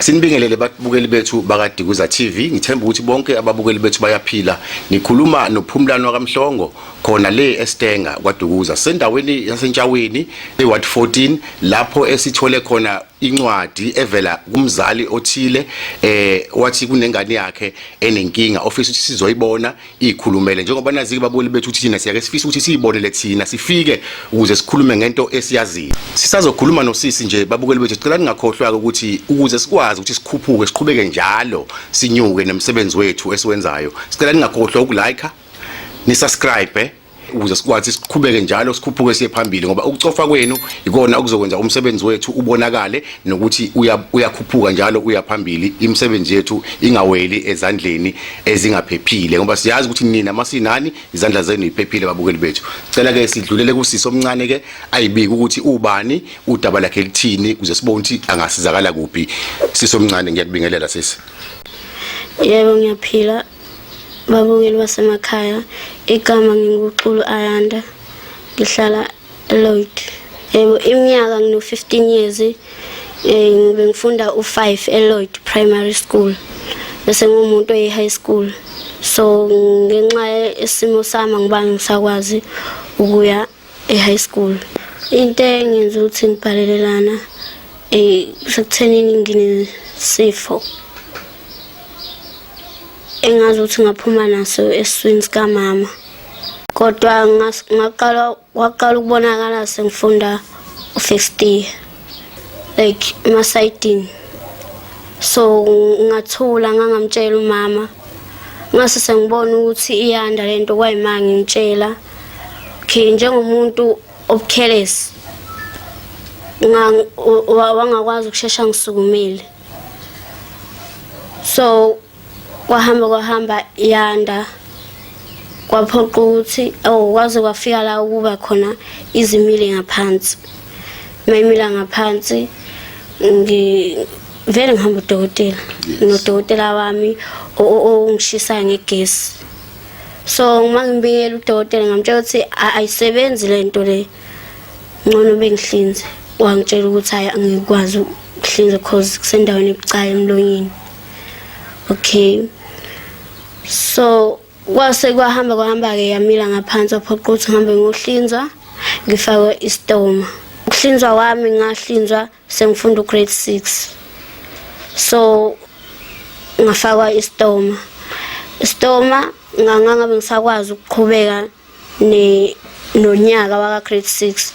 Asinibingelele babukeli bethu bakadikuza TV. Ngithemba ukuthi bonke ababukeli bethu bayaphila. Nikhuluma noPhumlani waKamhlongo khona le eStenga kwaDukuza sendaweni yaseNtshaweni eWard 14 lapho esithole khona incwadi evela kumzali othile wathi kunengane yakhe enenkinga ofisa ukuthi sizoyibona ikhulumele njengoba nazi babukeli bethu ukuthi thina siyake sifisa ukuthi siyibonele thina sifike ukuze sikhulume ngento esiyaziyo. Sisazokhuluma nosisi nje babukeli bethu sicela ningakhohlwa ukuthi ukuze sikwazi ukuthi sikhuphuke siqhubeke njalo sinyuke nemsebenzi wethu esiwenzayo. Sicela ningakhohlwa ukulike ni subscribe ukuze sikwazi siqhubeke njalo sikhuphuke siye phambili ngoba ukucofa kwenu ikona okuzokwenza umsebenzi wethu ubonakale nokuthi uyakhuphuka njalo uya phambili imisebenzi yethu ingaweli ezandleni ezingaphephile ngoba siyazi ukuthi nina masinani izandla zenu iphephile babukeli bethu. Cela ke sidlulele kusisi omncane ke ayibika ukuthi ubani udaba lakhe lithini ukuze sibone ukuthi angasizakala kuphi. Sisi omncane ngiyakubingelela sisi. Yebo ngiyaphila babukeli basemakhaya igama nginguXulu Ayanda ngihlala eLloyd. Yebo iminyaka ngino 15 years ngifunda u5 eLloyd Primary School bese ngumuntu high school so ngenxa isimo sami ngiba ngisakwazi ukuya high school. Into engenza ukuthi ngibhalelelana sekuthenini nginesifo engazi ukuthi ngaphuma naso eswini sika mama kodwa ngaqala ukubonakala sengifunda u1st year like emasiding so ngathula ngangamtshela umama ngase sengibona ukuthi iyanda lento kwayimanga ngimtshela okay njengomuntu obucareless wangakwazi ukushesha ngisukumile so kwahamba yanda kwaphoqa ukuthi kwaze kwafika la ukuba khona izimile ngaphansi mayimila ngaphansi ngivele ngihamba udokotela nodokotela wami ongishisa ngegesi so uma ngimbikela udokotela ngamtshela ukuthi ayisebenzi lento le ngcono bengihlinze wangitshela ukuthi hayi angikwazi ukuhlinza because kusendaweni ebucayi emlonyeni. Okay so kwase kwahamba ke yamila ngaphansi aphoqa ukuthi ngihambe ngohlinzwa ngifakwe istoma. Ukuhlinzwa wami ngahlinzwa sengifunda ugrade 6 so ngafakwa istoma ngangabe ngisakwazi ukuqhubeka nonyaka waka grade 6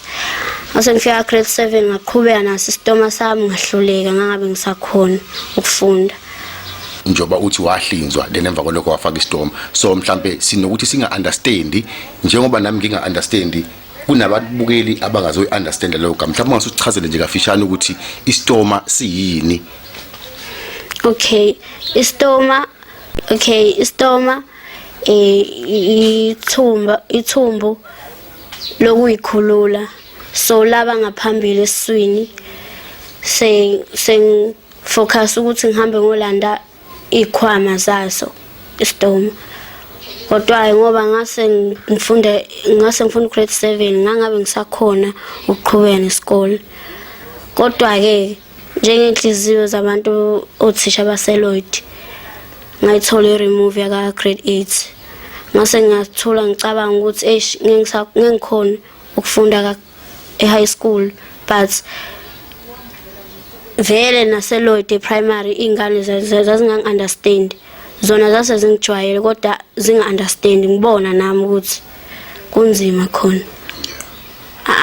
ase ngifika grade 7 ngaqhubeka naso istoma sami ngahluleka ngangabe ngisakhona ukufunda. Njoba uthi wahlinzwa lenemva kwalokho wafaka istoma so mhlambe sinokuthi singa understand njengoba nami nginga understand kunababukeli abangazoyi understand lokho mhlawumbe ngasuchazele nje kafishana ukuthi istoma siyini. Okay istoma ithumbu lokuyikhulula so laba ngaphambili eswini sen focus ukuthi ngihambe ngolanda ikhwama zaso istoma kodwa ngoba ngase ngifunda grade 7 ngangabe ngisakhona ukuqhubeka nesikole kodwa ke njengenhliziyo zabantu othisha baseLloyd ngayithola remove yaka grade 8 ngase ngathola ngicabanga ukuthi ngingikhona ukufunda high school but vele naseLloyd primary ingane zazingang understand zona zase zingijwayele kodwa zinga understand ngibona nami ukuthi kunzima khona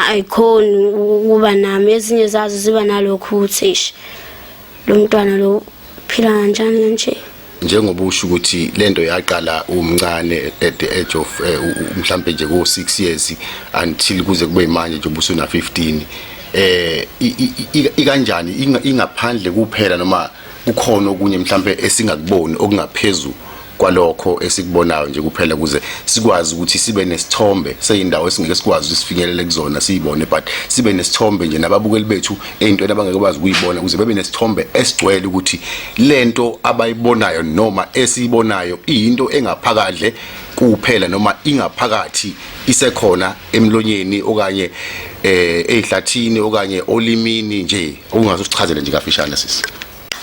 ayikhona ukuba nami ezinye zazi ziba nalokho ukuthi lo mntwana lo phila kanjani kanje njengoba usho ukuthi lento yaqala umncane at the age of mhlambe nje ko 6 years until kuze kube manje nje ubusuna 15 ikanjani ingaphandle kuphela noma kukhona okunye mhlambe esingakuboni okungaphezulu kwalokho esikubonayo nje kuphela kuze sikwazi ukuthi sibe nesithombe seyindawo esingeke sikwazi ukusifinyelela kuzona siyibone but sibe nesithombe nje nababukeli bethu eyintweni abangeke bazi ukuyibona kuze bebe nesithombe esigcwele ukuthi lento abayibonayo noma esiyibonayo into engaphakadle kuphela noma ingaphakathi isekhona emlonyeni okanye ezihlathini okanye olimini nje ungazusichazele nje kafishane sisi.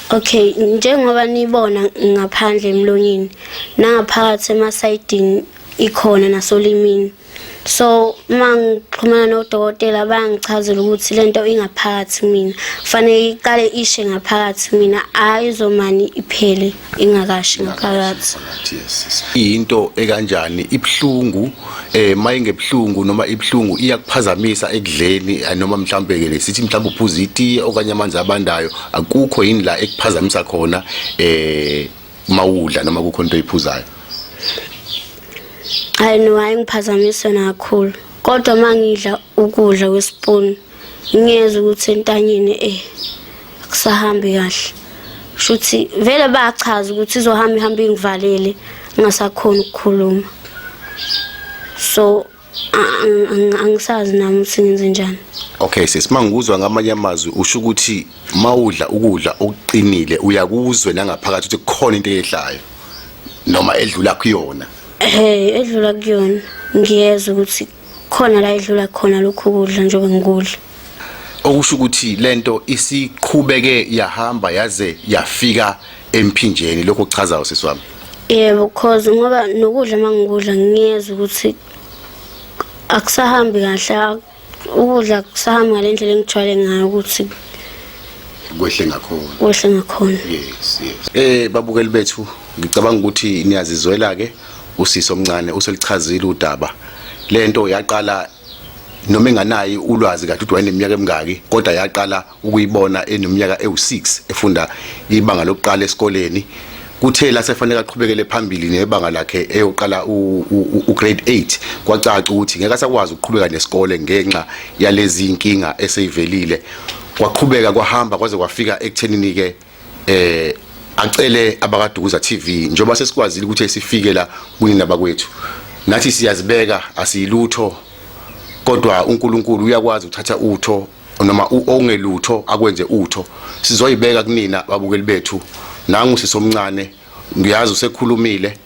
Okay, njengoba nibona ngaphandle emlonyeni nangaphakathi emasayidini ikhona nasolimini. So mangixhumana nodokotela bayangichazela ukuthi lento ingaphakathi mina. Fanele iqale ishe ngaphakathi mina ayizomani iphele ingakashi ngaphakathi. Yes. Into ekanjani ibhlungu mayingebhlungu noma ibhlungu iyakuphazamisa ekudleni noma mhlambe ke sithi mhlambe uphuza itiye okanye amanzi abandayo akukho yini la ekuphazamisa khona mawudla noma kukho into oyiphuzayo. Hayi no ayingiphazamisa kakhulu kodwa mangidla ukudla kwespoon ngiyeza ukuthi entanyeni akusahambi kahle shuthi vele bachaza ukuthi izohamba ingivalele ngingasakhona ukukhuluma so angisazi nami ukuthi ngenze njani. Okay sesimanguzwa ngamanye amazwi usho ukuthi mawudla ukudla okuqinile uyakuzwe nangaphakathi ukuthi kukhona into eyehlayo noma edlula kuyona. Edlula kuyona ngiyeza ukuthi khona la edlula khona lokho kudla njengoba ngikudla. Okusho ukuthi lento isiqhubeke yahamba yaze yafika emphinjeni lokho kuchazayo sisiwami. Yebo because ngoba nokudla mangikudla ngiyeza ukuthi akusahambi kahle ukudla kusahambi ngalendlela engijwayele ngayo ukuthi kwehle ngakhona. Kwehle ngakhona. Yes. Babukeli bethu ngicabanga ukuthi niyazizwela ke uSiso omncane uselichazile udaba lento yaqala noma enganayi ulwazi kahle ukuthi wayeneminyaka emingaki kodwa yaqala ukuyibona eneminyaka ewu6 efunda ibanga lokuqala esikoleni kuthe la sefanele aqhubekele phambili nebanga lakhe eyoqala ugrade 8 kwacaca ukuthi ngeke asakwazi ukuqhubeka nesikole ngenxa yalezi inkinga eseyivelile kwaqhubeka kwahamba kwaze kwafika ekuthenini ke acele abakaDukuza TV njoba sesikwazile ukuthi sifike la kuyini nabakwethu nathi siyazibeka asiyilutho kodwa uNkulunkulu uyakwazi ukuthatha utho noma ongelutho akwenze utho sizoyibeka kunina babukeli bethu nangu sisomncane ngiyazi usekhulumile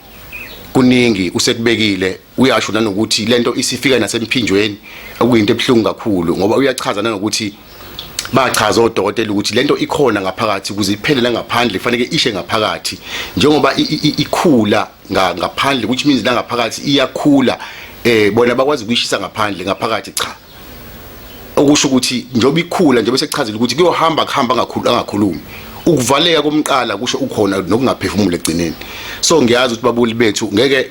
kuningi usekubekile uyasho nanokuthi lento isifika nasemphinjweni okuyinto ebhlungu kakhulu ngoba uyachaza nanokuthi bachaza odokotela ukuthi lento ikhona ngaphakathi ukuze iphele la ngaphandle kufanele ishe ngaphakathi njengoba ikhula ngaphandle which means la ngaphakathi iyakhula bona bakwazi ukuyishisa ngaphakathi cha okusho ukuthi njoba ikhula nje bese kuchazile ukuthi kuyohamba angakhulumi ukuvaleka komqala kusho ukhona nokungaphefumula egcineni so ngiyazi ukuthi babuli bethu ngeke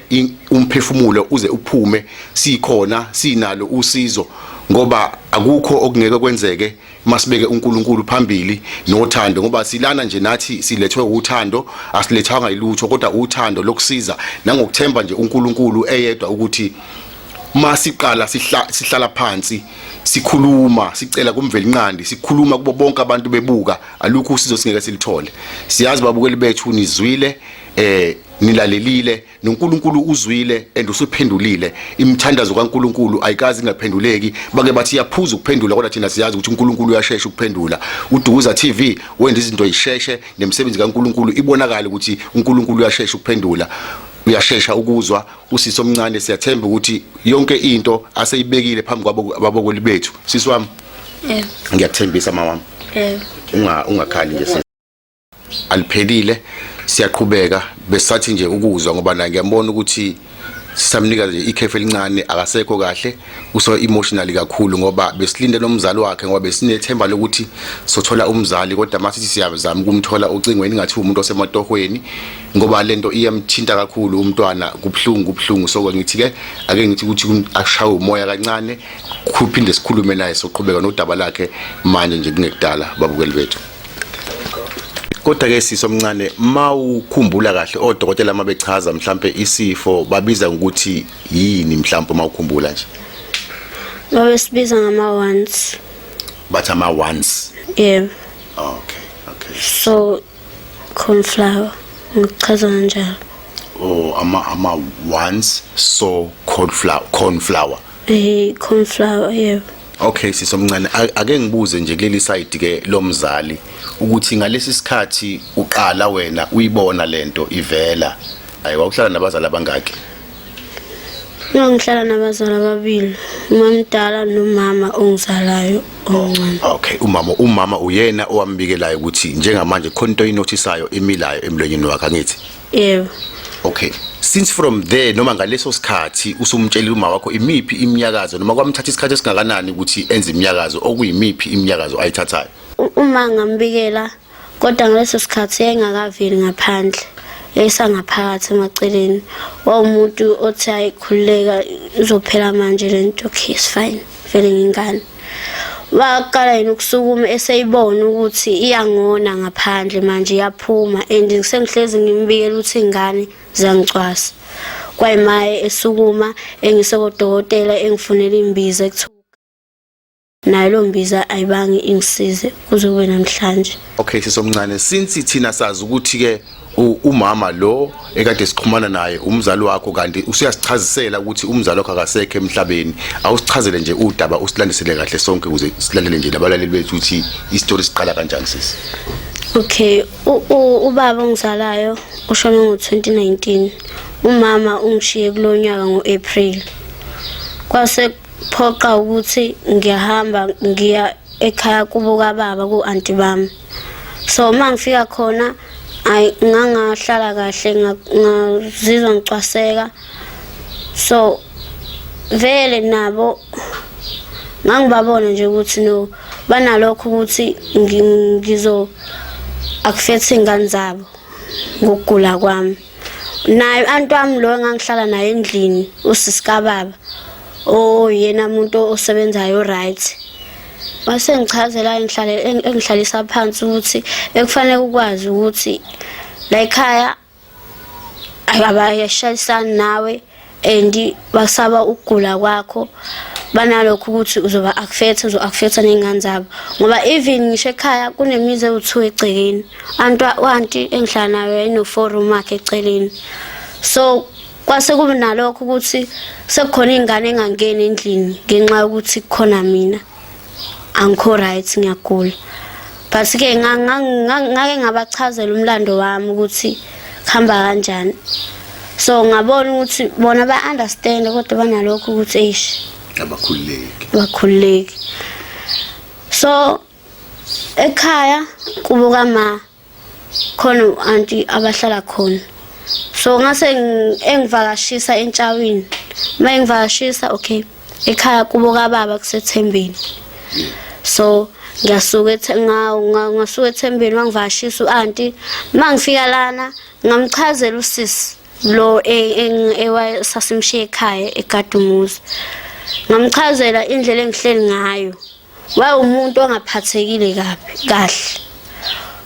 umphefumulo uze uphume sikhona sinalo usizo ngoba akukho okungeke kwenzeke masibeke uNkulunkulu phambili nothando ngoba silana nje nathi silethwe uthando asilethanga ilutho kodwa uthando lokusiza nangokuthemba nje uNkulunkulu eyedwa ukuthi masiqala sihlala phansi sikhuluma sicela kumveli inqandi sikhuluma kubo bonke abantu bebuka alukho usizo singeke silithole siyazi babukeli bethu nizwile nilalelile noNkulunkulu uzwile usuphendulile imithandazo kaNkulunkulu ayikazi ingaphenduleki bake bathi iyaphuza ukuphendula kodwa thina siyazi ukuthi uNkulunkulu uyashesha ukuphendula uDukuza TV wenza izinto yisheshe nemisebenzi kaNkulunkulu ibonakala ukuthi uNkulunkulu uyashesha ukuphendula uyashesha ukuzwa uSiso omncane siyathemba ukuthi yonke into aseyibekile phambi kwababokoli bethu sisi wami ngiyathembisa mama wami ungakhali nje aliphelile siyaqhubeka besathi nje ukuzwa ngoba na ngiyambona ukuthi sisamnika nje ikhefu elincane akasekho kahle uso emotionally kakhulu ngoba besilinde nomzali wakhe ngoba besinethemba lokuthi sothola umzali kodwa masithi siyazama ukumthola ocingweni ngathi umuntu osematohweni ngoba lento iyamthinta kakhulu umntwana kubhlungu soko ngithi ke ake ngithi ukuthi ashawe umoya kancane kuphinde sikhulume naye soqhubeka nodaba lakhe manje nje kungekudala babukeli bethu. Kodwa ke Siso omncane mawukhumbula kahle odokotela mabechaza mhlambe isifo babiza ukuthi yini mhlambe mawukhumbula nje babesibiza ngama ones bathi ama ones okay so corn flour ngichaza kanjalo ama ones so corn flour corn flour yebo. Okay Siso omncane ake ngibuze nje kuleli side ke lomzali ukuthi ngalesi sikhathi uqala wena uyibona lento ivela ayiwa uhlala nabazali abangaki Ngihlala nabazali ababili, umamdala nomama ongizalayo omncane. Okay, umama uyena owambikelayo ukuthi njengamanje khona into inotisayo emilayo emlonyeni wakhe angithi. Yebo. Okay, since from there noma ngaleso sikhathi usumtshela uma wakho imiphi imiyakazo noma kwamthatha isikhathi esingakanani ukuthi enze imiyakazo okuyimiphi imiyakazo ayithathayo? Uma ngambikela kodwa ngaleso sikhathi engakaveli ngaphandle. Esangaphakathi emaceleni wawumuntu othi ayikhuleka izophela manje lento. Okay, it's fine, vele ngingane. Waqala yena ukusukuma eseyibona ukuthi iyangona ngaphandle manje iyaphuma and ngisengihlezi ngimbikela ukuthi ingane ziyangicwasa. Kwayimaye esukuma engisekodokotela engifunela imbiza ekuthuka. Nayo lo mbiza ayibangi ingisize kuze kube namhlanje. Okay, sisomncane since thina sazi ukuthi ke umama lo ekade siqhumana naye umzali wakho kanti usiyasichazisela ukuthi umzali wakho akasekho emhlabeni awusichazele nje udaba usilandisele kahle sonke ukuze silalele nje nabalaleli bethu ukuthi istory siqala kanjani sisi. Okay, ubaba ongizalayo ushone ngo2019, umama ungishiye kulonyaka ngoApril. Kwase phoqa ukuthi ngiyahamba ngiya ekhaya kubo kababa kuanti bami. So mangifika khona ngangahlala kahle ngazizwa ngicwaseka. So vele nabo ngangibabona nje ukuthi no banalokho ukuthi ngizo akufethi ingane zabo ngokugula kwami. Naye antu wami lo ngangihlala naye endlini usisika baba yena umuntu osebenzayo right. Mase ngichazela engihlalisa phansi ukuthi ekufanele ukwazi ukuthi la ekhaya abayashayisana nawe and basaba ukugula kwakho banalokho ukuthi uzoba uzo-affecta nengane zabo ngoba even ngisho ekhaya kunemizi ewu2 egcekeni anti engihlala nayo ino4 yakhe eceleni. So kwase kube nalokho ukuthi sekukhona ingane engangeni endlini ngenxa ukuthi khona mina angikho right ngiyagula. But ke ngake ngabachazela umlando wami ukuthi khamba kanjani. So ngabona ukuthi bona ba understand kodwa banalokho ukuthi abakhululeki. So ekhaya kubuka ma khona anti abahlala khona. So ngase engivakashisa entshawini. Mangivakashisa okay ekhaya kubuka baba kusethembeni. So ngasuka ethembeni wangivashisa uanti mangifika lana ngamchazela usisi lo sasimshiye ekhaya eGadumuza. Ngamchazela indlela engihleli ngayo. Umuntu ongaphathekile kahle.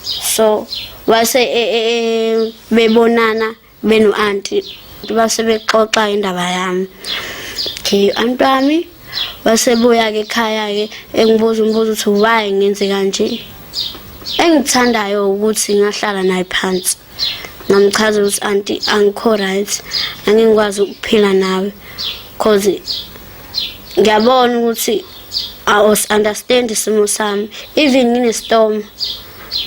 So wase bebonana benu anti base bexoxa indaba yami. Okay, antwami wasebuya ke ekhaya ke engibuza umbuzo ukuthi why ngenze kanje. Engithandayo ukuthi ngahlala naye phansi. Ngamchazela ukuthi anti angikho right, angikwazi ukuphila nawe because ngiyabona ukuthi understand isimo sami. Even nginestorm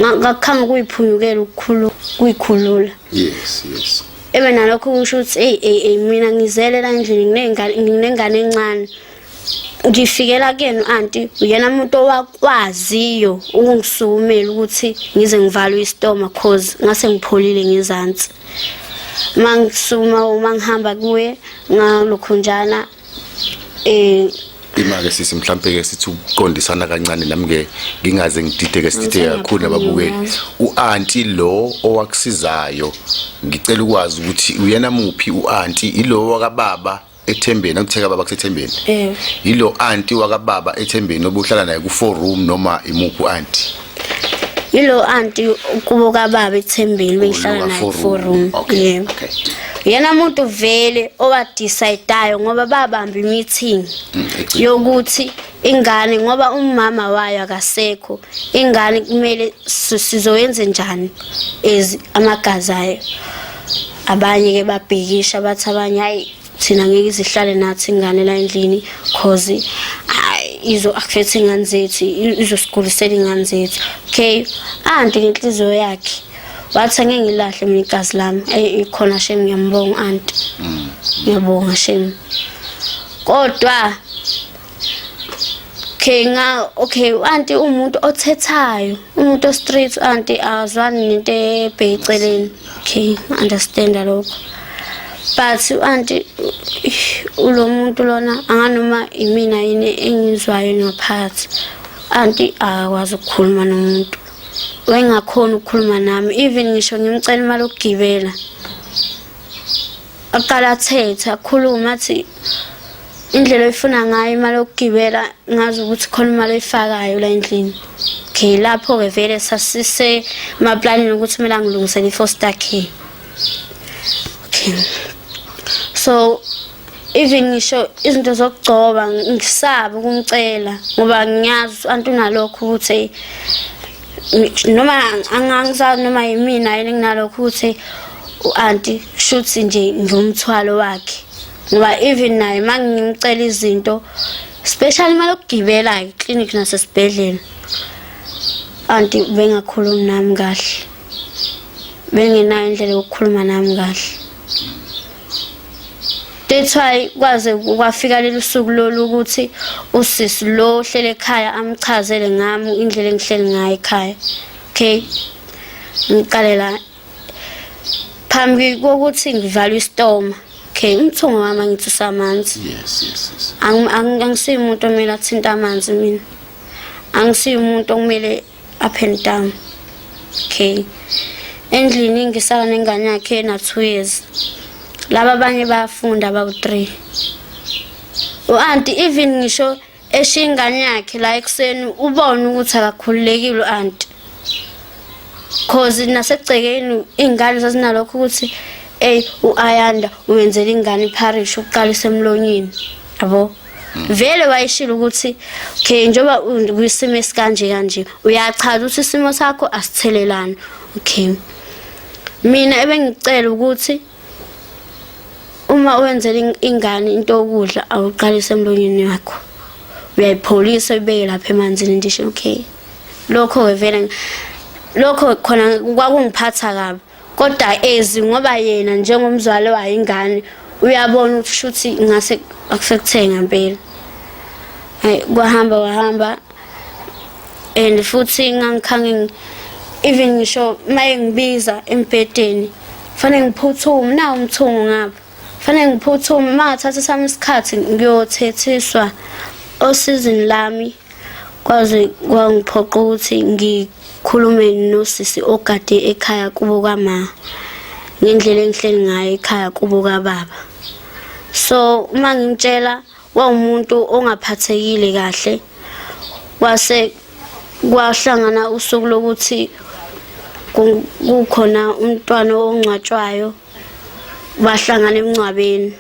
ngakhanga kuyiphunyukela ukukhulu kuyikhulula. Yes. Ebe nalokho kusho ukuthi mina ngizele la endlini nginengane encane. Ngifikela kuyena anti uyena umuntu owakwaziyo ukungisukumela ukuthi ngize ngivalwe istorm cause ngase ngipholile ngizansi. Mangisuma uma ngihamba kuye ngalokhunjana imake sisi mhlambe ke sithi uqondisana kancane nami ke ngingaze ngidideke sithike kakhulu nababukeli. Uanti lo owakusizayo ngicela ukwazi ukuthi uyena muphi uanti ilo wakababa ethembeni akutheka baba kusethembeni. Yilo anti wakababa ethembeni obuhlala naye ku4 room noma imuphi anti? Yilo anti kuboka baba ethembeni bengihlala naye 4 room. Okay. Yena umuntu vele owadecideayo ngoba babamba meeting yokuthi ingane ngoba umama wayo akasekho ingane kumele sizoyenza njani amagazi ayo. Abanye ke babhekisha bathi abanye hayi thina ngeke izihlale nathi ingane la endlini cause izo affect ingane zethu izosigulisela ingane zethu. Okay, anti ngenhliziyo yakhe wathi ngeke ngilahle mina igazi lami ikhona shem ngiyambonga anti. Ngiyabonga shem. kodwa okay anti umuntu othethayo umuntu street anti azwani nento ebheceleni okay understand lokho but anti ulo muntu lona anganoma imina yini engizwayo ngaphakathi anti akwazi ukukhuluma nomuntu wengakhona ukukhuluma nami even ngisho ngimcela imali okugibela aqala athetha akhuluma athi indlela efuna ngayo imali okugibela ngazi ukuthi khona imali efakayo la endlini okay lapho ke vele sasise maplanning ukuthi mina ngilungisele i-foster care okay so even ngisho izinto zokugcoba ngisaba ukumcela ngoba ngiyazi antu nalokho ukuthi noma angangizazi noma yimina yini nginalokho ukuthi uanti shuthi nje ngumthwalo wakhe ngoba even naye mangimcela izinto especially imali okugibela eclinic nasesibhedlela anti bengakhulumi nami kahle bengenayo indlela yokukhuluma nami kahle that's why kwaze kwafika leli suku lolu ukuthi usisi lo hlele ekhaya amchazele ngami indlela engihleli ngayo ekhaya okay ngiqalela phambi kokuthi ngivalwe isitoma okay umthungo wami ngithi samanzi yes angisiyi umuntu omele athinta amanzi mina angisiyi umuntu okumele up and down okay endlini ngisala nengane yakhe na 2 years laba abanye bayafunda abawu3 uanti even ngisho eshingane yakhe la ekseni ubona ukuthi akakhululekile uanti cause nasegcekeni ingane sasinalokho ukuthi uAyanda wenzela ingane iparish uqala isemlonyeni yabo vele wayishilo ukuthi okay njoba uyisimo esikanje uyachaza ukuthi isimo sakho asithelelana okay mina ebengicela ukuthi uma wenzela ingane into yokudla awuqalise emlonyeni wakho uyayipholisa ibeke lapha emanzini ndisho okay lokho vele lokho khona kwakungiphatha kabi kodwa ezi ngoba yena njengomzali wayingane uyabona ukuthi ngase akufekuthe ngempela kwahamba and futhi ngangikhange even ngisho maye ngibiza empedeni fanele ngiphuthume na umthungo ngapha fanele ngiphuthume mathatha sami isikhathi ngiyothethiswa osizini lami kwaze kwangiphoqa ukuthi ngikhulume nosisi ogade ekhaya kubo kama ngendlela engihleli ngayo ekhaya kubo kababa so uma ngimtshela wawumuntu ongaphathekile kahle wase kwahlangana usuku lokuthi kukhona umntwana ongcwatshwayo bahlangana emncwabeni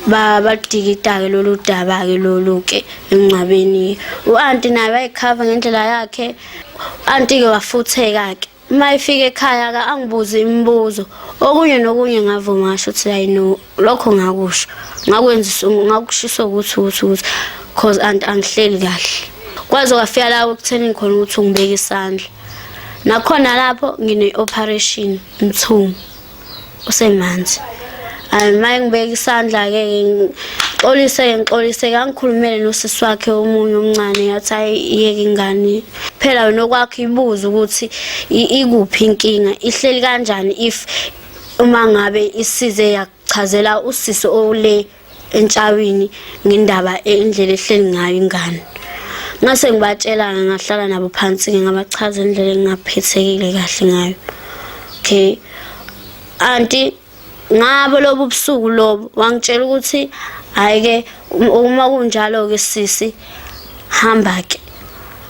badikita-ke lolu daba-ke lolu-ke emncwabeni uanti naye bayikhava ngendlela yakhe anti-ke wafutheka-ke uma efika ekhaya-ke angibuze imibuzo okunye nokunye ngavuma ngasho ukuthi hayi no lokho ngakusho ngakushiso ukuthi cause anti angihleli kahle kwaze kwafika la ekutheni khona ukuthi ngibeke isandla nakhona lapho ngine-operation mthungo usemanzi maye ngibeka isandla-ke ngixolise ngikhulumele nosisi wakhe omunye omncane yathi ayiyeke ingane phela wena okwakho ibuza ukuthi ikuphi inkinga ihleli kanjani if uma ngabe isize yakuchazela usisi ole entshawini ngendaba indlela ehleli ngayo ingane ngase ngibatshela ngahlala nabo phansi ngabachaza indlela engaphethekile kahle ngayo okay anti ngabo lobu busuku lobo wangitshela ukuthi hayike uma kunjalo ke sisi hamba ke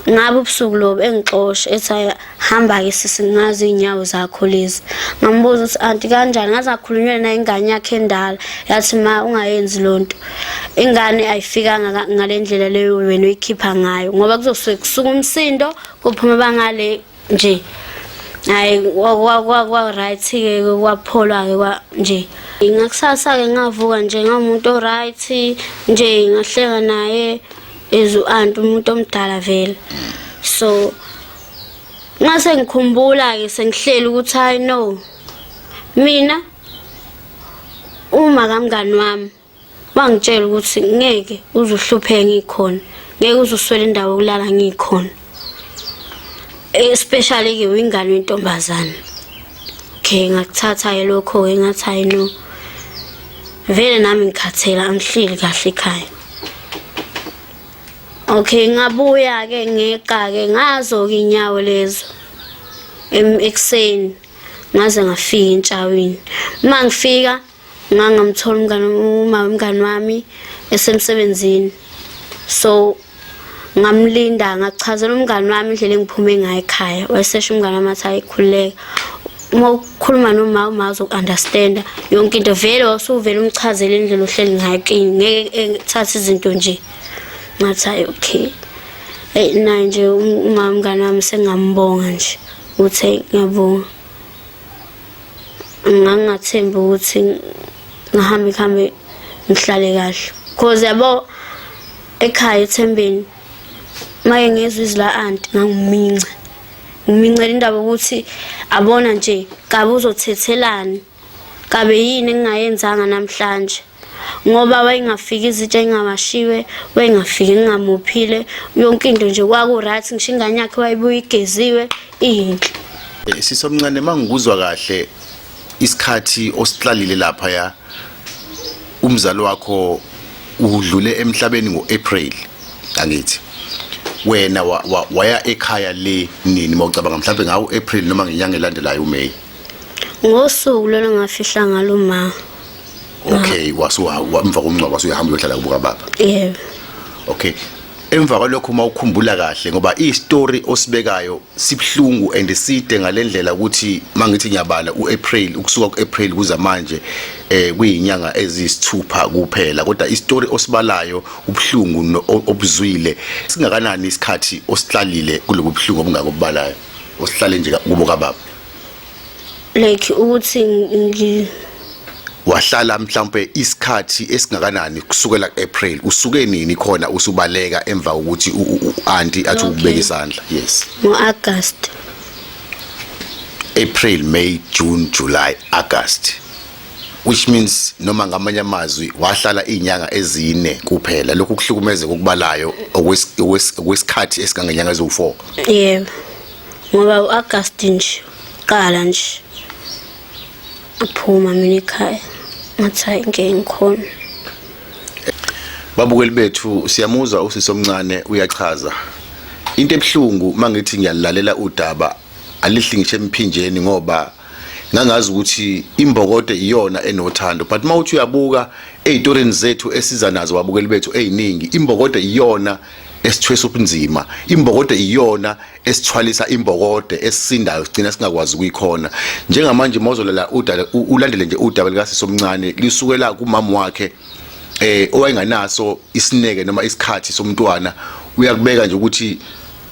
ngabo ubusuku lobo engixosha ethi hamba ke sisi ngazi inyawo zakho lezi ngambuza ukuthi anti kanjani ngazakhulunywa naye ingane yakhe endala yathi ma ungayenzi lonto ingane ayifikanga ngalendlela leyo wena uyikhipha ngayo ngoba kuzosuke kusuka umsindo kuphuma bangale nje hayi kwa right ke kwapholwa ke nje ngakusasa ke ngavuka nje ngamuntu o right nje ngahleka naye anti umuntu omdala vele so ngase ngikhumbula ke sengihleli ukuthi hayi no mina uma kamngani wami bangitshela ukuthi ngeke uzuhlupheke ngikhona, ngeke uzuswela indawo yokulala ngikhona, especially ke ingane yentombazane. Okay, ngakuthatha ke lokho ke ngathi hayi no, vele nami ngikhathela, angihlili kahle ekhaya. Okay, ngabuya ke ngeqa ke ngazo ke inyawo lezo ekseni ngaze ngafika entshawini. Uma ngifika ngangamthola umngane wami esemsebenzini, so ngamlinda ngachazela umngane wami indlela engiphume ngayo ekhaya. Wayesesho umngane wami athi ayikhuleka, uma ukhuluma noma uzokunderstanda yonke into, vele wasuvela umchazela indlela ohleli ngayo kini, ngeke ethathe izinto nje. Ngathi hayi okay, naye nje umngane wami sengambonga nje uthe ngiyabonga. Ngangathemba ukuthi ngihambe ngihlale kahle, because yabo ekhaya eThembeni maye ngezwe izila anti ngimincela indaba ukuthi abona nje kabe uzothethelana, kabe yini engingayenzanga namhlanje, ngoba wayengafika izitsha engawashiwe, wayengafika ngingamuphile, yonke into nje kwaku right. Ngisho ingane yakhe wayibuya igeziwe iyinhle. Sisomncane mangikuzwa kahle isikhathi osihlalile lapha ya umzali wakho udlule emhlabeni ngoApril, angithi wena waya ekhaya le nini mawucabanga mhlawumbe ngawo April noma ngenyanga elandelayo uMay? Ngosuku lolo ngafihla ngalo ma. Okay, emva komncwabo wasuyahamba uyohlala kubuka baba? Yebo. Okay, emva kwalokho mawukhumbula kahle ngoba istory osibekayo sibhlungu and side ngalendlela ukuthi mangithi ngiyabala uApril, ukusuka kuApril kuza manje kuyinyanga ezisithupha kuphela, kodwa istory osibalayo ubhlungu obuzwile. Singakanani isikhathi osihlalile kulobu bhlungu obungakubalayo osihlale nje kubuka baba? Like ukuthi wahlala mhlawumbe isikhathi esingakanani kusukela kuApril, usuke nini khona usubaleka emva ukuthi uanti athi ubeka isandla? Yes, ngoAugust. April, May, June, July, August, which means noma ngamanye amazwi wahlala izinyanga ezine kuphela. Lokhu kuhlukumeze kokubalayo okwesikhathi esingangenyanga eziwu4. Yebo, ngoba uAugust nje qala nje aphuma mina ekhaya ngathi ngeke ngikhona. Babukeli bethu siyamuzwa usisomncane uyachaza into ebhlungu mangithi ngiyalalela udaba alihlingishe emphinjeni, ngoba ngangazi ukuthi imbokode iyona enothando, but mawuthi uyabuka ezitoreni zethu esiza nazo babukeli bethu eziningi, imbokode iyona esithwesa ubunzima, imbokode iyona esithwalisa imbokode esisindayo sigcina singakwazi ukuyikhona. Njengamanje mawuzolala ulandele nje udaba likasisomncane lisukela kumama wakhe owayenganaso isineke noma isikhathi somntwana, uyakubeka nje ukuthi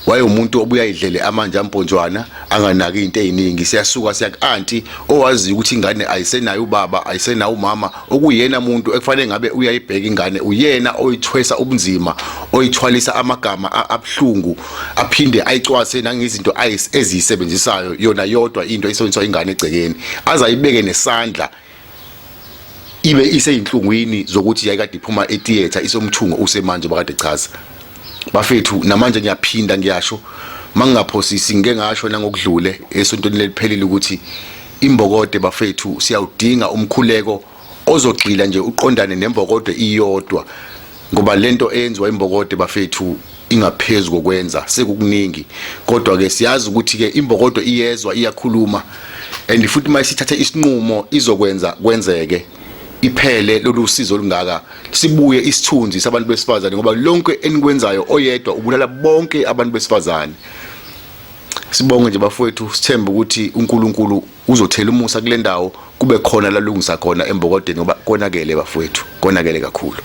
wayeumuntu obuya idlele amanje amponjwana anganaki into eziningi. Siyasuka siya ku-anti owazi ukuthi ingane ayisenayo ubaba, ayisenayo umama, okuyena umuntu ekufanele ngabe uyayibheka ingane, uyena oyithwesa ubunzima, oyithwalisa amagama abhlungu, aphinde ayicwase nangezinto eziyisebenzisayo yona yodwa into isebenziswa ingane egcekeni, azayibeke nesandla ibe iseyinhlungwini zokuthi yayikade iphuma etheater isomthungo usemanje bakade chaza. Bafethu namanje ngiyaphinda ngiyasho mangingaphosisi ngeke ngasho nangokudlule esontweni leliphelile ukuthi imbokode bafethu siyawudinga umkhuleko ozogxila nje uqondane nembokode iyodwa, ngoba lento eyenziwa imbokode bafethu ingaphezulu kokwenza sekukuningi. Kodwa ke siyazi ukuthi ke imbokode iyezwa iyakhuluma, and futhi mayisithathe isinqumo izokwenza kwenzeke iphele lolu usizo olungaka, sibuye isithunzi sabantu besifazane, ngoba lonke enikwenzayo oyedwa ubulala bonke abantu besifazane. Sibonge nje bafowethu, sithembe ukuthi uNkulunkulu uzothela umusa kule ndawo, kube khona la lungisa khona embokodeni, ngoba konakele bafowethu, konakele kakhulu.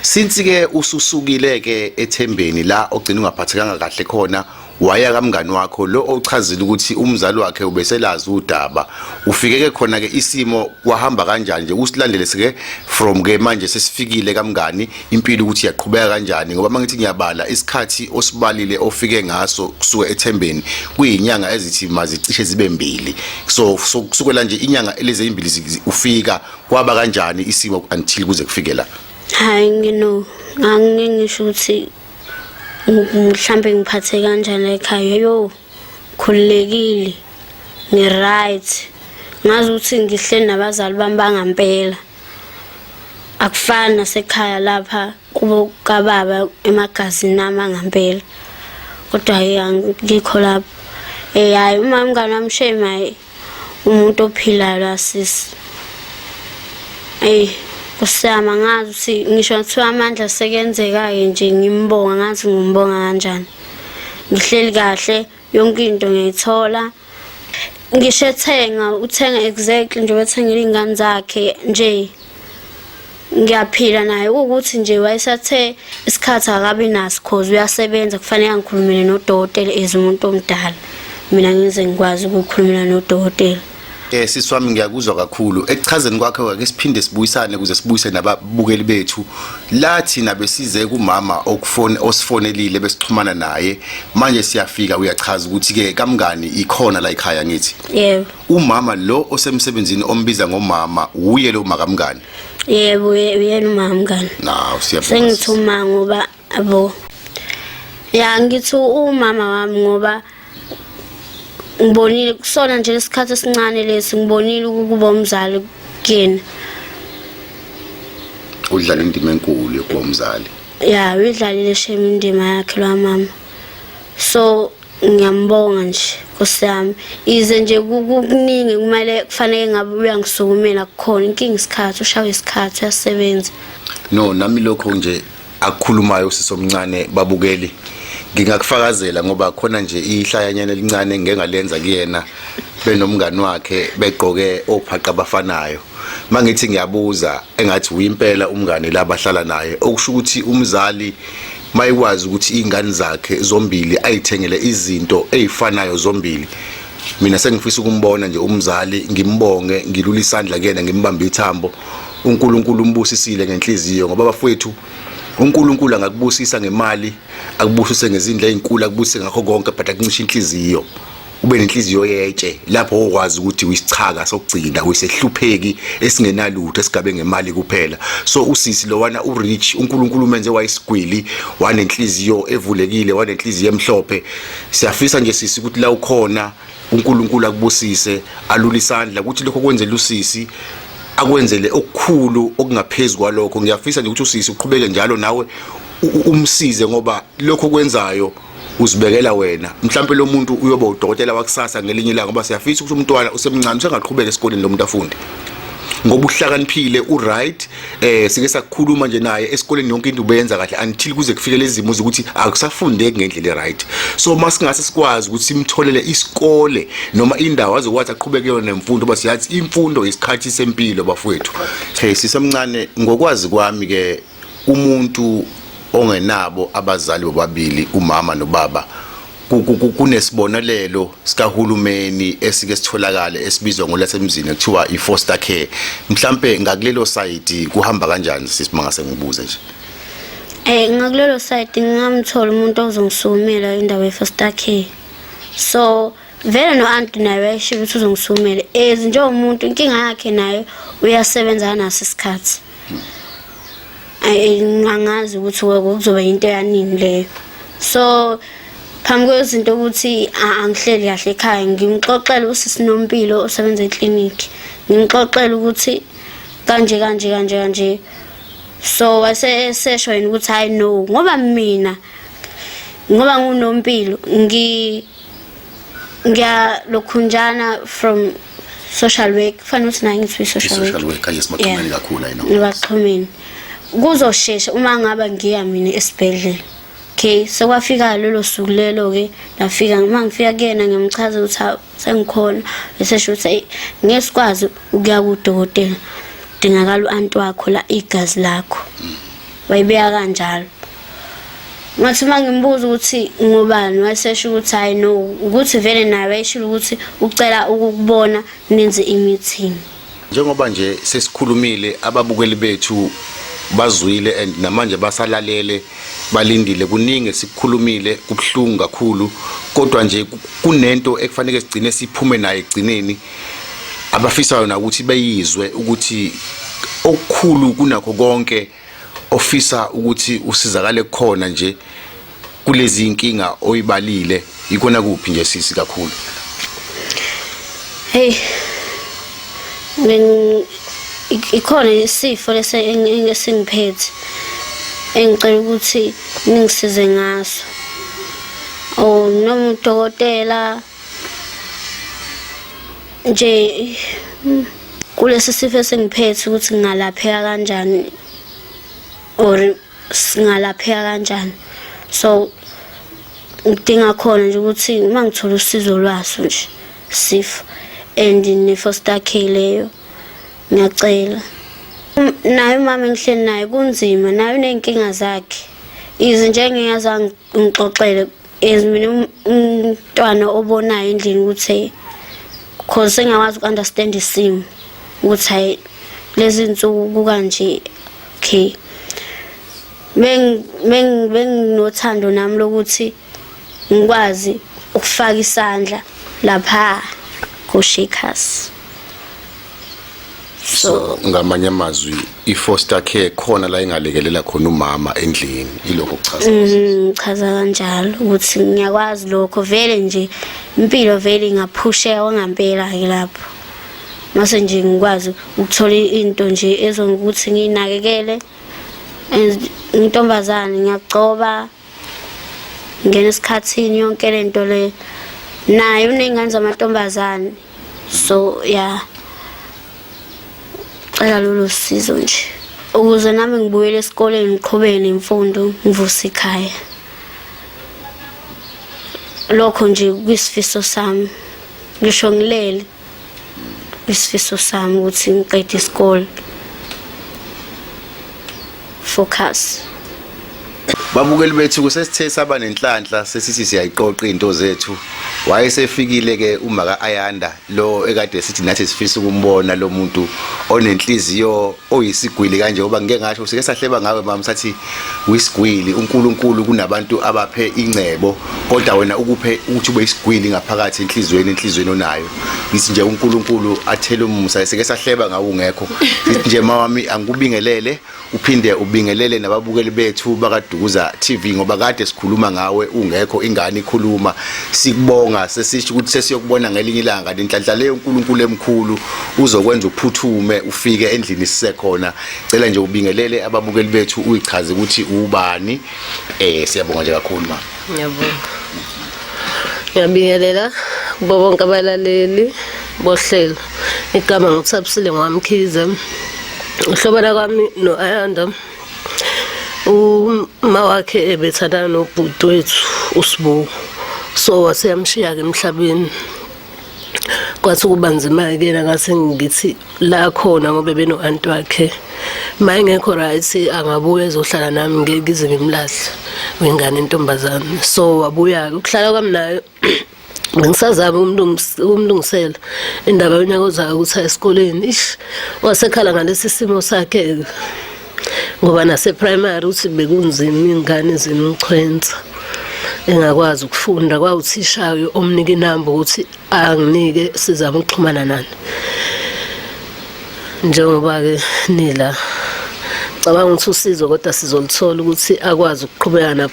Since ke ususukile ke eThembeni la ogcina ungaphathekanga kahle khona, waya kamngani wakho lo ochazile ukuthi umzali wakhe ubeselazi udaba, ufike ke khona ke isimo kwahamba kanjani nje, usilandele sike from ke manje sesifikile kamngani impilo ukuthi yaqhubeka kanjani, ngoba mangithi ngiyabala isikhathi osibalile ofike ngaso kusuka eThembeni kuyinyanga ezithi mazicishe zibe 2. So kusukela nje inyanga elezimbili ufika kwaba kanjani isimo until kuze kufike la? Hayi ngino ngangisho ukuthi mhlambe ngiphathe kanjani ekhaya yo khulekile ni right ngazi ukuthi ngihleli nabazali bami bangampela akufani nasekhaya lapha kubo kababa emagazini amangampela kodwa ngikho lapho hayi uma umngane wami shema umuntu ophilayo la sisi kusama ngazi ukuthi ngisho kuthiwa amandla sekenzeka nje ngimbonga ngathi ngimbonga kanjani ngihleli kahle yonke into ngiyithola ngisho uthenga exactly nje wethengile ingane zakhe nje ngiyaphila naye ukuthi nje wayesathe isikhathi akabi naso cause uyasebenza kufanele ngikhulumele nodokotela ezumuntu omdala mina ngize ngikwazi ukukhulumela nodokotela. Siswami ngiyakuzwa kakhulu ekuchazeni kwakhe ake siphinde sibuyisane ukuze sibuyise nababukeli bethu lathi nabesize kumama osifonelile besixhumana naye manje siyafika uyachaza ukuthi ke kamngani ikhona la ekhaya ngithi yebo umama lo osemsebenzini ombiza ngomama uye lo makamngani yebo uyena umama mngani naw siyabona sengithuma ngoba abo ya ngithi umama wami ngoba ngibonile kusona nje lesikhathi esincane lesi ngibonile ukuba umzali kuyena udlala indima enkulu yokuba umzali ya udlalile shame indima yakhe lo mama so ngiyambonga nje kusami ize nje kukuningi kumele kufanele ngabe uyangisukumela kukhona inkingi isikhathi ushawe isikhathi uyasebenza no nami lokho nje akukhulumayo sisomncane babukeli ngingakufakazela ngoba khona nje ihlayanyana elincane ngengalenza kuyena benomngani wakhe begqoke ophaqa abafanayo mangithi ngiyabuza engathi uyimpela umngane labahlala naye okusho ukuthi umzali mayikwazi ukuthi ingane zakhe zombili ayithengele izinto ezifanayo zombili mina sengifisa ukumbona nje umzali ngimbonge ngilula isandla kuyena ngimbambe ithambo uNkulunkulu umbusisile ngenhliziyo ngoba bafowethu uNkulunkulu angakubusisa ngemali akubusise ngezindle ezinkulu akubusise ngakho konke but akuncisha inhliziyo ube nenhliziyo yetshe lapho okwazi ukuthi uyisichaka sokugcina uyisehlupheki esingenalutho esigabe ngemali kuphela so usisi lo wana urich uNkulunkulu menze wayisigwili wanenhliziyo evulekile wanenhliziyo emhlophe siyafisa nje sisi ukuthi la ukhona uNkulunkulu akubusise alula isandla ukuthi lokho kwenzela usisi akwenzele okukhulu okungaphezulu kwalokho ngiyafisa nje ukuthi usisi uqhubeke njalo nawe umsize ngoba lokho kwenzayo uzibekela wena mhlawumbe lo muntu uyoba udokotela wakusasa ngelinye ilanga ngoba siyafisa ukuthi umntwana usemncane usengaqhubeka esikoleni lo muntu afunde ngoba uhlakaniphile uright sike sakukhuluma nje naye esikoleni yonke into ubenza kahle until kuze kufike lezi zimo ukuthi akusafundeki ngendlela right so masingase sikwazi ukuthi simtholele isikole noma indawo azokwazi aqhubeke yona nemfundo base yathi imfundo isikhathi sempilo bafowethu sisemncane ngokwazi kwami ke umuntu ongenabo abazali bobabili umama nobaba kunesibonelelo sikahulumeni esike sitholakala esibizwa ngolasemzini ekuthiwa ifoster care mhlambe ngakulelo side kuhamba kanjani sisimangase ngibuze nje ngakulelo side ngingamthola umuntu ozongisukumela indawo yefoster care so vele no anti naye esho ukuthi uzongisukumela nje umuntu inkinga yakhe naye uyasebenza naso isikhathi ngangazi ukuthi kuzoba into yaningi leyo so phambi kwezinto ukuthi angihleli kahle ekhaya ngimxoxela usisi Nompilo osebenza eclinic ngimxoxela ukuthi kanje so wasesesho yena ukuthi I know ngoba mina ngoba nguNompilo ngiyalokhunjana from social work kufanele ukuthi naye ngithi social work ayesimaxhumeni kakhulu ayina ngibaxhumeni kuzoshesha uma ngaba ngiya mina esibhedlela okay sekwafika lelo suku lelo ke lafika ngifika kuyena ngimchaza ukuthi sengikhona bese sho ukuthi ngesikwazi ukuya kudokotela dingakala uanti wakho la igazi lakho wayibeka kanjalo ngathi mangimbuza ukuthi ngobani wayesesho ukuthi I know ukuthi vele naye wayeshilo ukuthi ucela ukubona nenze i-meeting njengoba nje sesikhulumile ababukeli bethu bazwile and namanje basalalele balindile kuningi sikukhulumile kubhlungu kakhulu kodwa nje kunento ekufanele sigcine siphume naye egcineni abafisayo na ukuthi beyizwe ukuthi okukhulu kunakho konke ofisa ukuthi usizakale khona nje kulezi inkinga oyibalile ikona kuphi nje sisi kakhulu? Hey, ikhona isifo lesingiphethe engicela ukuthi ningisize ngaso. Noma udokotela nje kulesi sifo esingiphethe ukuthi ngingalapheka kanjani or singalapheka kanjani. So ngidinga khona nje ukuthi mangithola usizo lwaso nje sifo and ne foster care leyo ngiyacela. Naye mama engihleli naye kunzima, naye unenkinga zakhe. Izi nje ngiyazange ngixoxele mina umntwana obonayo endlini ukuthi cause engakwazi ukunderstand isimo ukuthi hayi lezi insuku kukanje. Okay, benginothando nami lokuthi ngikwazi ukufaka isandla lapha ku Shakers. So ngamanye amazwi ifoster care khona la ingalekelela khona umama endlini ilokho kuchaza. Chaza kanjalo ukuthi ngiyakwazi lokho vele nje impilo vele ingaphusheka ngempela ke lapho. Mase nje ngikwazi ukuthola into nje ezongukuthi nginakekele intombazane ngiyagcoba ngene esikhathini yonke lento le naye unengane zamantombazane. So yeah, cela lolu sizo nje ukuze nami ngibuyele esikoleni ngiqhubeke nemfundo ngivuse ikhaya. Lokho nje kwisifiso sami, ngisho ngilele kwisifiso sami ukuthi ngiqede isikole. Focus. Babukeli bethu kusesithe saba nenhlanhla sesithi siyayiqoqa into zethu. Wayesefikile ke umaka Ayanda lo ekade sithi nathi sifisa ukumbona lo muntu onenhliziyo oyisigwili kanje ngoba ngeke ngasho sike sahleba ngawe mama sathi uyisigwili. uNkulunkulu kunabantu abaphe ingcebo kodwa wena ukuphe ukuthi ube isigwili ngaphakathi enhlizweni onayo. Ngithi nje uNkulunkulu athele umusa sike sahleba ngawe ungekho. Ngithi nje mawami angikubingelele uphinde ubingelele nababukeli bethu bakaDukuza TV ngoba kade sikhuluma ngawe ungekho ingane ikhuluma. Sikubonga sesisho ukuthi sesiyokubona ngelinye ilanga lenhlanhla leyo uNkulunkulu emkhulu uzokwenza uphuthume ufike endlini sisekhona. Cela nje ubingelele ababukeli bethu uyichaze ukuthi ubani. Siyabonga nje kakhulu ma. Ngiyabonga. Ngiyabingelela kubo bonke abalaleli bohlelo. Igama ngithabisile ngwamkhize. Uhlobana kwami no Ayanda uma wakhe ebethana nobhuti wethu uSibu. So waseyamshiya ke emhlabeni. Kwathi kuba nzima ke ngase ngithi la khona ngoba beno anti wakhe mayengekho right angabuye ezohlala nami ngize ngimlahle wengane intombazane. So wabuya ukuhlala kwami nayo ngisazama umlungisela indaba yonyaka ozayo ukuthi esikoleni wasekhala ngalesi simo sakhe ngoba nase primary uthi bekunzima ingane zinomchwenza engakwazi ukufunda. Kwawuthishayo omnika inamba ukuthi anginike sizama ukuxhumana nani njengoba ke nila cabanga ukuthi usizo kodwa sizolithola ukuthi akwazi ukuqhubeka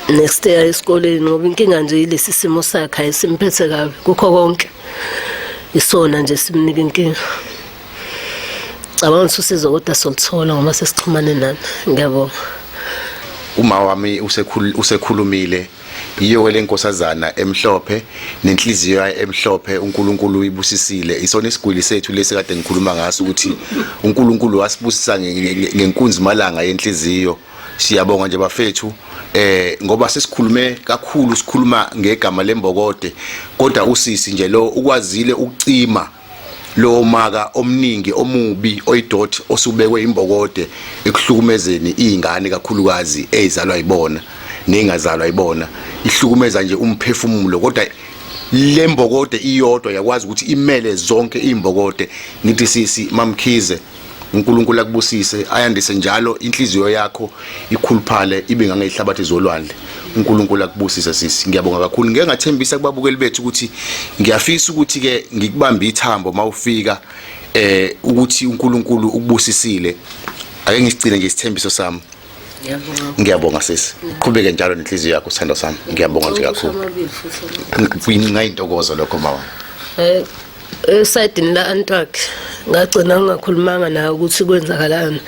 next year esikoleni ngoba inkinga nje ilesi simo sakhe ayisimphethe kabi kukho konke isona nje simnika inkinga. Cabanga ukuthi usizo kodwa solithola ngoba sesixhumane nani. Ngiyabonga. Uma wami usekhulumile iyo lenkosazana emhlophe nenhliziyo yayo emhlophe. uNkulunkulu uyibusisile isona isigwili sethu lesi kade ngikhuluma ngaso ukuthi uNkulunkulu wasibusisa ngenkunzi malanga yenhliziyo. Siyabonga nje bafethu ngoba sesikhulume kakhulu sikhuluma ngegama lembokode kodwa usisi nje lo ukwazile ukucima lo maka omningi omubi oyidot osubekwe imbokode ekuhlukumezeni izingane kakhulukazi ezalwa yibona nengazalwa yibona. Ihlukumeza nje umphefumulo kodwa lembokode iyodwa yakwazi ukuthi imele zonke izimbokode. Ngithi sisi mamkhize uNkulunkulu akubusise ayandise njalo inhliziyo yakho ikhuluphale ibe ngangehlabathi zolwandle. uNkulunkulu akubusise sisi. Ngiyabonga kakhulu. Ngeke ngathembisa kubabukeli bethu ukuthi ngiyafisa ukuthi ke ngikubambe ithambo mawufika ukuthi uNkulunkulu ukubusisile. Ake ngisigcine nje isithembiso sami Ngiyabonga sisi. Qhubeke njalo nenhliziyo yakho sithando sami. Ngiyabonga nje kakhulu. Kuyintokozo lokho mama. Esayidini la Antwakhe ngagcina ngingakhulumanga naye ukuthi kwenzakalani.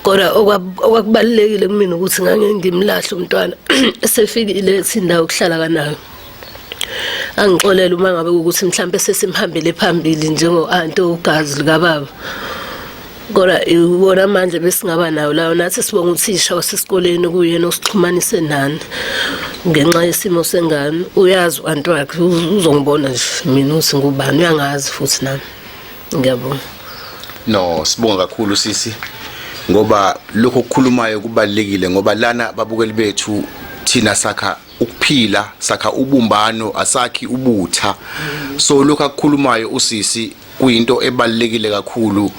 Kodwa okwakubalekile kumina ukuthi ngangimlahle umntwana esefikile indawo ukuhlala kanayo. Angixolela uma ngabe ukuthi mhlambe sesimhambele phambili njengo aunty ugazi lika baba. Kodwa ibona manje besingaba nayo lawo nathi sibonga uthisha wasesikoleni kuyena osixhumanise nani ngenxa yesimo sengane. Uyazi uAntwakhe uzongibona nje mina uthi ngubani uyangazi futhi nami. Ngiyabonga. No, sibonga kakhulu sisi. Ngoba lokho okukhulumayo kubalekile ngoba lana babukeli bethu thina sakha ukuphila, sakha ubumbano, asakhi ubutha. So lokho akukhulumayo usisi kuyinto ebalekile kakhulu.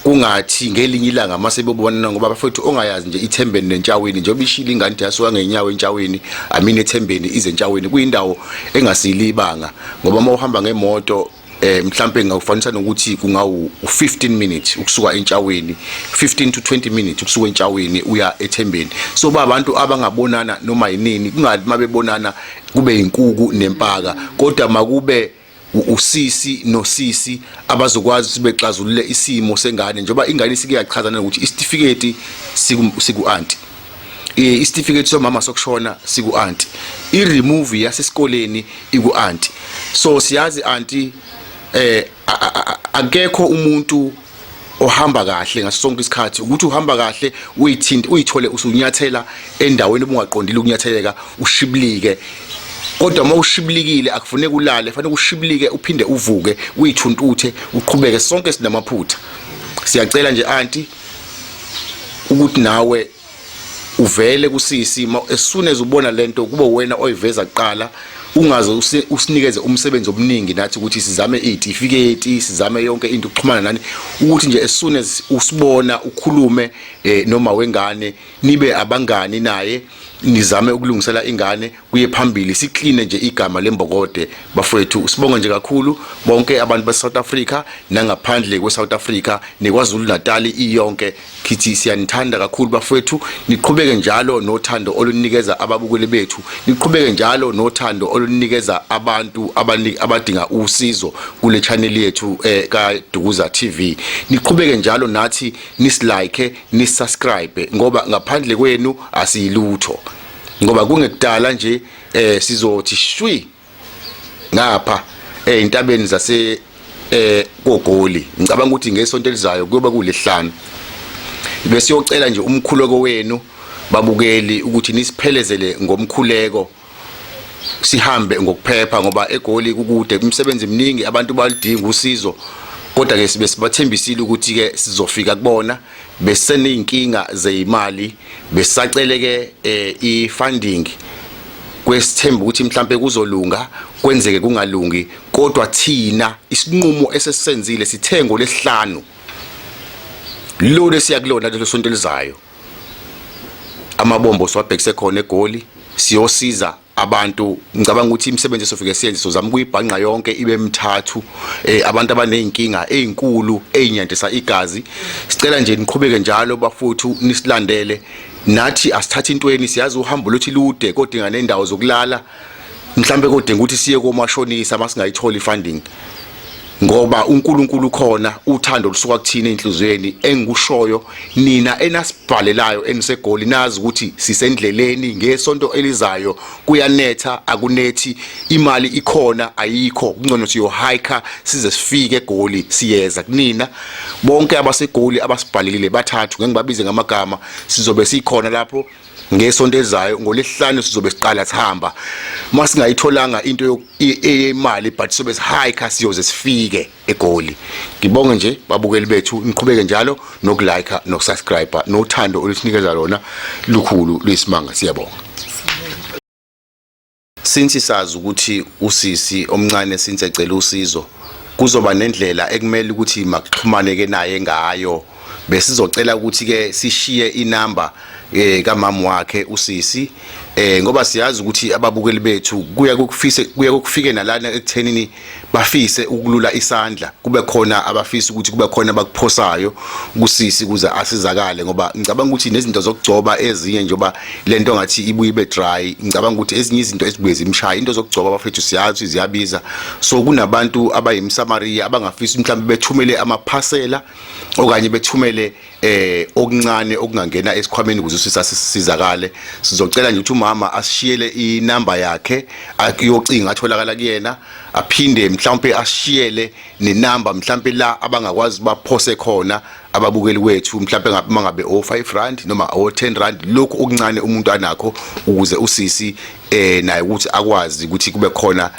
Kungathi ngelinye ilanga mase bebonana ngoba bafethu ongayazi nje ithembeni nentshaweni njengoba ishila ingane yasuka ngenyawo entshaweni amini ethembeni izentshaweni kuyindawo engasilibanga ngoba uma uhamba ngemoto mhlambe ngakufanisa nokuthi kungawu 15 minutes ukusuka entshaweni 15 to 20 minutes ukusuka entshaweni uya ethembeni. So babantu abangabonana noma yinini kungathi mabebonana kube inkuku nempaka kodwa makube usisi nosisi abazokwazi sibexazulule isimo sengane njengoba ingane isike yachazana ukuthi isitifiketi siku aunty, isitifiketi somama sokushona siku aunty, i-remove yasesikoleni iku aunty. So siyazi aunty akekho umuntu ohamba kahle ngaso sonke isikhathi ukuthi uhamba kahle uyithole usunyathela endaweni obungaqondile ukunyatheleka ushibilike. Kodwa uma ushibilikile akufuneka ulale, fanele ushibilike uphinde uvuke uyithuntuthe uqhubeke sonke sinamaphutha. Siyacela nje aunty ukuthi nawe uvele kusisi as soon as ubona lento kube wena oyiveza kuqala ungaze usinikeze umsebenzi omningi nathi ukuthi sizame izitifiketi sizame yonke into ukuxhumana nani ukuthi nje as soon as usibona ukhulume noma wengane nibe abangani naye nizame ukulungisela ingane kuye phambili sikline nje igama lembokode bafowethu. Sibonga nje kakhulu bonke abantu beSouth Africa nangaphandle kweSouth Africa neKwaZulu Natal iyonke kithi siyanithanda kakhulu bafowethu. Niqhubeke njalo nothando olunikeza ababukeli bethu, niqhubeke njalo nothando olunikeza abantu abadinga usizo kule channel yethu kaDukuza TV. Niqhubeke njalo nathi nislike nisubscribe ngoba ngaphandle kwenu asiyilutho. Ngoba kungekudala nje sizothi shwi ngapha intabeni zase koGoli. Ngicabanga ukuthi ngesonto elizayo kuyoba kulihlanu. Bese yocela nje umkhuleko wenu babukeli ukuthi nisiphelezele ngomkhuleko sihambe ngokuphepha ngoba eGoli kukude umsebenzi eminingi abantu balidinga usizo. Kodwa ke sibe sibathembisile ukuthi ke sizofika kubona beseneyinkinga zeimali besacele ke ifunding kwesithemba ukuthi mhlambe kuzolunga kwenzeke kungalungi kodwa thina isinqumo esesenzile sithengo lesihlanu lo lesiyakulona lesonto elizayo amabombo siwabhekise khona eGoli siyosiza abantu. Ngicabanga ukuthi imisebenzi esofike siyenze sizama ukuyibhanqa yonke ibe mithathu abantu abaneyinkinga ezinkulu ezinyandisa igazi. Sicela nje niqhubeke njalo bafuthu nisilandele nathi asithatha intweni siyazi uhambo lothi lude kodwa ngendawo zokulala mhlambe kodwa ukuthi siye komashonisa masingayithola ifunding ngoba uNkulunkulu khona uthando lusuka kuthina enhlizweni engikushoyo nina enasibhalelayo eniseGoli nazi ukuthi sisendleleni ngesonto elizayo kuyanetha akunethi imali ikhona ayikho kungcono siyo hiker size sifike eGoli siyeza kunina bonke abaseGoli abasibhalelile bathathu ngeke ngibabize ngamagama sizobe sikhona lapho ngesonto elizayo ngolesihlanu sizobe siqala sihamba masingayitholanga into eyemali but sizobe sihiker siyoze sifike eGoli. Ngibonge nje babukeli bethu niqhubeke njalo nokulike nokusubscribe nothando olisinikeza lona lukhulu lwesimanga siyabonga. Since sazi ukuthi usisi omncane since ecela usizo kuzoba nendlela ekumele ukuthi makuxhumaneke naye ngayo besizocela ukuthi ke sishiye inamba kamama wakhe usisi ngoba siyazi ukuthi ababukeli bethu kuya kufike nalana ekuthenini bafise ukulula isandla kube khona abafisa ukuthi kube khona abakuphosayo kusisi kuze asizakale ngoba ngicabanga ukuthi nezinto zokugcoba ezinye njoba lento ngathi ibuye ibe dry ngicabanga ukuthi ezinye izinto ezibuyeza imshaya into zokugcoba abafethu siyazi ziyabiza so kunabantu abayimsamaria abangafisa mhlawumbe bethumele amaphasela okanye bethumele okuncane okungangena esikhwameni ukuze sisizakale sizocela nje ukuthi umama asishiyele inamba yakhe ayocinga atholakala kuyena aphinde mhlawumbe asishiyele nenamba mhlawumbe la abangakwazi baphose khona ababukeli wethu mhlawumbe mangabe o5 noma o10 lokho okuncane umuntu anakho ukuze usisi naye ukuthi akwazi ukuthi kube khona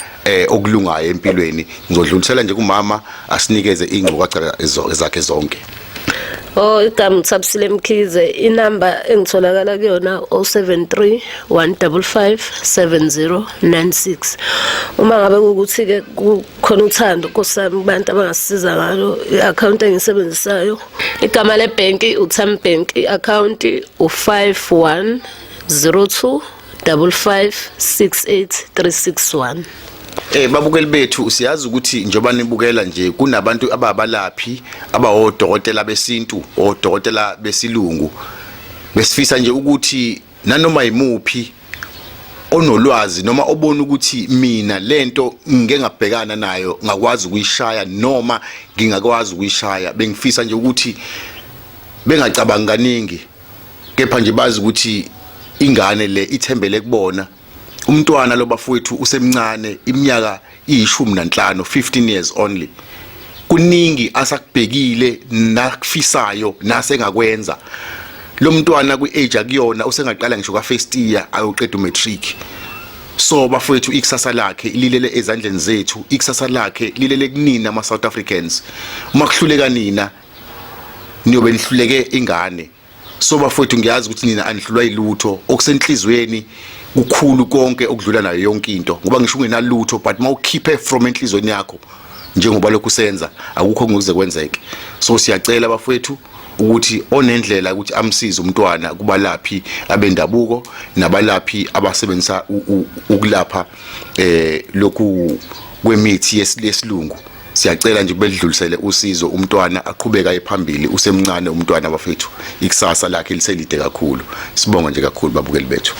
okulungayo empilweni ngizodlulisela nje kumama asinikeze ingxoxo zakhe zonke. Igama Thabisile Mkhize inamba engitholakala kuyona 073 155 7096 uma ngabe ukuthi ke kukhona uthando nkosami kubantu abangasisiza ngalo i-account engisebenzisayo igama lebhenki uTham Bank i-account u5102 5568361. Babukeli bethu siyazi ukuthi njoba nibukela nje kunabantu ababalaphi abawodokotela besintu odokotela besilungu besifisa nje ukuthi nanoma imuphi onolwazi noma obona ukuthi mina lento ngeke ngabhekana nayo ngakwazi ukuyishaya noma ngingakwazi ukuyishaya bengifisa nje ukuthi bengacabanga kaningi kepha nje bazi ukuthi ingane le ithembele kubona. Umntwana lo bafowethu usemncane iminyaka i15 15 years only kuningi asakubhekile nakufisayo nasengakwenza lo mntwana kwi-age akuyona usengaqala ngisho ka first year ayoqeda umatric so bafowethu ikusasa lakhe lilele ezandleni zethu ikusasa lakhe lilele kunina ama South Africans uma kuhluleka nina niyobe nihluleke ingane so bafowethu ngiyazi ukuthi nina anihlulwa ilutho okusenhlizweni kukhulu konke okudlula nayo yonke into ngoba ngisho ungenalutho but mawukhiphe from enhlizweni yakho njengoba lokhu senza akukho ngokuze kwenzeke so siyacela bafowethu ukuthi onendlela ukuthi amsize umntwana kubalaphi abendabuko nabalaphi abasebenzisa ukulapha lokhu kwemithi yesilungu siyacela nje bedlulisele usizo umntwana aqhubeka ephambili usemncane umntwana bafethu ikusasa lakhe liselide kakhulu sibonga nje kakhulu babukeli bethu.